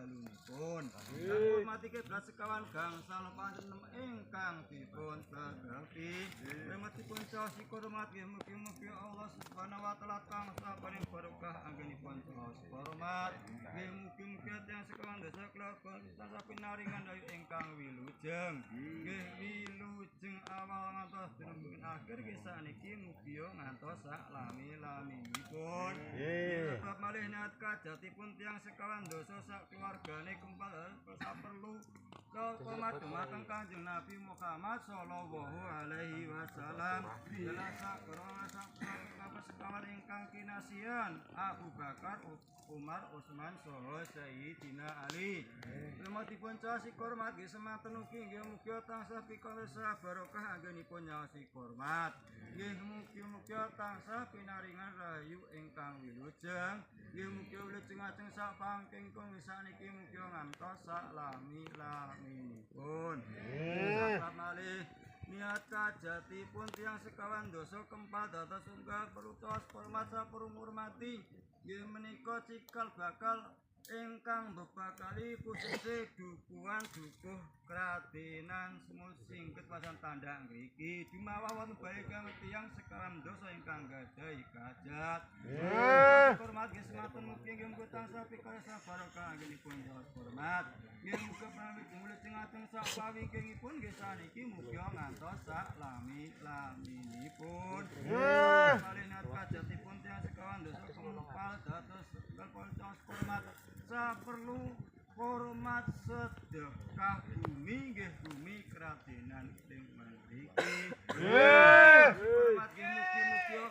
dalu-dalunipun. Hormati kiblat sekawan gangsal panjenengan ingkang dipun gagapi. Hormatipun caos hormat mugi-mugi Allah Subhanahu wa taala tansah paring barokah anggenipun caos hormat. Mugi-mugi tiyang sekawan dasa kelakon tansah pinaringan dayu ingkang wilujeng. Nggih wilujeng awal ngantos dinten akhir kisah niki mugi ngantos sak lami-laminipun. Sebab malih niat kajatipun tiyang sekawan dosa sak keluargane kempal saperlu hormat dumateng Kanjeng Nabi Muhammad sallallahu alaihi wasallam. Jelasa korona sekawan ingkang kinasihan Abu Bakar, Umar, Utsman saha Sayyidina Ali. Hormatipun caos hormat nggih semanten ugi nggih mugi tansah pikantuk barokah anggenipun nyaos hormat. Nggih mugi-mugi tansah pinaringan rahayu ingkang wilujeng. Nggih mugi wilujeng ajeng sak pangking saniki mugi ngantos sak lami-laminipun. Sabat malih niat kajatipun tiyang sekawan dosa kempal dados unggal perutos hormat sapurmurmati. Nggih menika cikal bakal ingkang bebakali khususé dukuhan dukuh kradenan semut singket pasan tandang ngriki dumawah wonten baikang tiyang sekawan dosa ingkang gadhahi kajat. Hormat nggih semanten mugi nggih mugi tansah pikantuk barokah anggenipun hormat. Nggih mugi pramit mulujeng ajeng sak pawingkingipun nggih saniki mugi ngantos sak lami-laminipun. Malih niat kajatipun tiyang sekawan dosa kempal dados caos hormat saperlu hormat sedekah bumi nggih bumi kradenan ing mriki. Hormat nggih mugi-mugi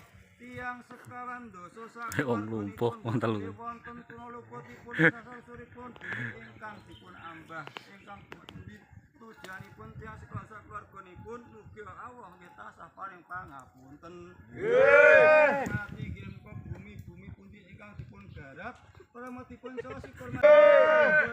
tiyang sekawan dosa saking wong lumpuh wong telu wonten kunuluputipun sasuripun ingkang dipun ambah ingkang pundi tujuanipun tiyang sekawan sakeluarganipun mugi Allah nggih tansah paring pangapunten. Mati nggih bumi-bumi pundi ingkang dipun garap hormatipun caos hormat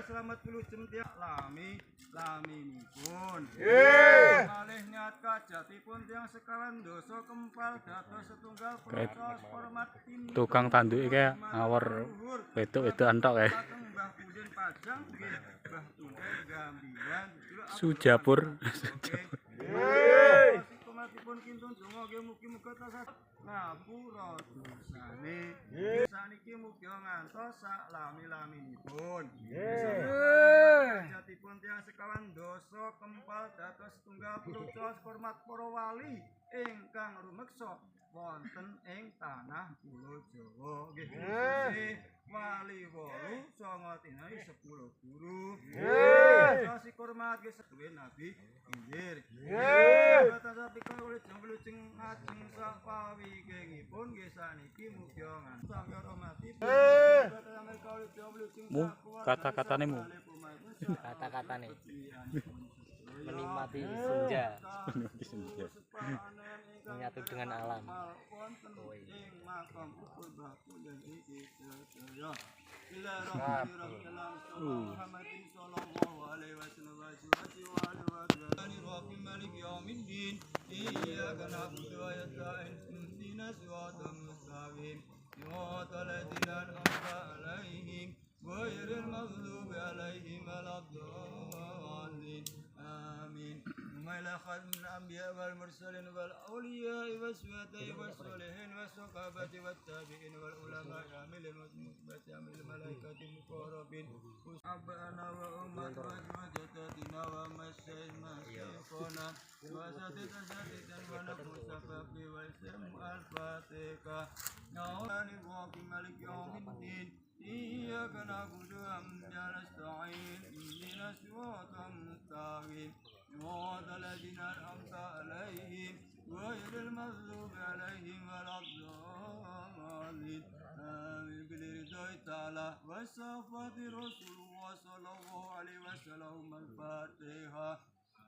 selamat wilujeng tiyang lami-laminipun. Malih niat kajatipun tiyang sekawan dosa kempal dados setunggal caos hormat tukang tanduk iki ngawur wedok-wedokan tok kae. Mbah Pundhen Pajang nggih Mbah Pundhen Gambiran Sujapur. Hormatipun kintun donga nggih mugi-mugi tansah ngapura dosane. Saniki mugi ngantos sak lami-laminipun. Kajatipun tiyang sekawan dosa kempal dados setunggal caos hormat para wali ingkang rumeksa wonten ing tanah Pulo Jawa. Nggih khususé wali 8 songo tinahi 10 guru. Caos hormat nggih seduwe Nabi Khidir. Tansah wilujeng ajeng sak pawingkingipun nggih saniki mugi ngantos hormatipun. Kata-katane mu. Kata-katane menikmati senja, menyatu dengan alam. غير المغضوب عليهم ولا الضالين آمين. إلى خاتم الأنبياء والمرسلين والأولياء والشهداء والصالحين والصحابة والتابعين والعلماء عامل المثبت عامل الملائكة المقربين أبانا وأمهاتنا وجداتنا ومشايخنا شيخنا وأساتذتنا ونفوس الباب والسم الفاتحة. نعوذ مالك يوم الدين إياك نعبد وإياك نستعين اهدنا الصراط المستقيم صراط الذين أنعمت عليهم غير المغضوب عليهم ولا الضالين آمين. بالرضا تعالى وصفات رسول الله صلى الله عليه وسلم الفاتحة.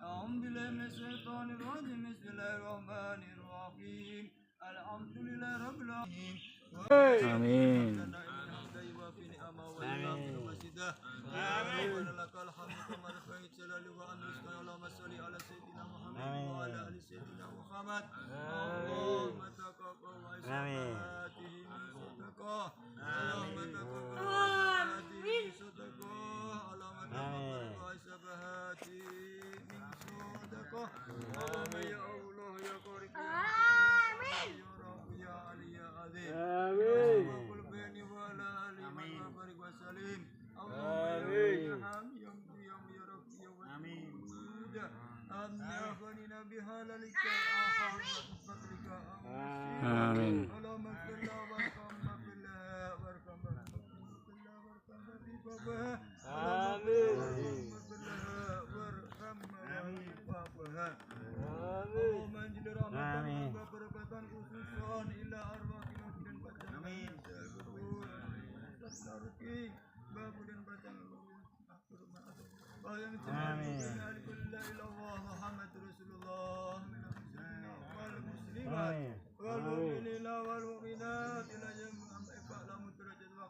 أعوذ بالله من الشيطان الرجيم بسم الله الرحمن الرحيم الحمد لله رب العالمين. Amin. آمين. لك الحمد كما رفعت جلالي وأن رزقنا اللهم صل على سيدنا محمد وعلى آل سيدنا محمد. اللهم تقبل وصلاته من صدقه. اللهم تقبل وصلاته من صدقه. أغننا بحلالك الآخر وبفضلك آمين. اللهم اغفر لنا وارحمنا بالله وارحمنا بالله آمين. اللهم انزل رحمتك وبركة خصوصا إلى أرواحنا dan bacaan amin babu dan bacaan Muhammad Rasulullah wal muslimat wal mu'minina wal mu'minat ila jami'an ifa'lamu derajat wa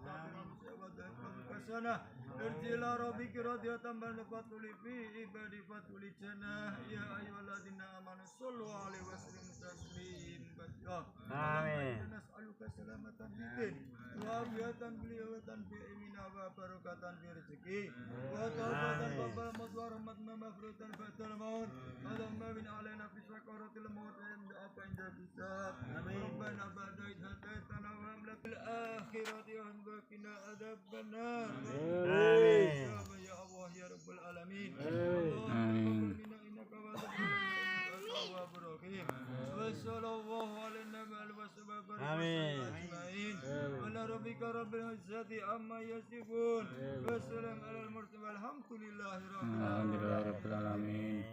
kasana irjila rabbika radiyatan banfatuli fi ibadi fatuli jannah ya ayyuhalladzina amanu sallu alaihi wasallimu taslim amin nas'aluka salamatan fiddin wa afiyatan biliyatan fi imina wa barakatan fi rezeki wa tawbatan qabla maut wa rahmatan maghfiratan ba'dal maut Allahumma bin alaina fi sakaratil maut wa apa inda hisab rabbana ba'da idh hadaitana wa hab lana fil akhirati wa qina adzabannar amin ya Allah ya rabbal alamin amin innaka tawwabur rahim wa sallallahu ala nabiyyil wa ajma'in wa rabbika rabbil izzati amma yasifun wa salamun alal mursalin walhamdulillahi rabbil alamin.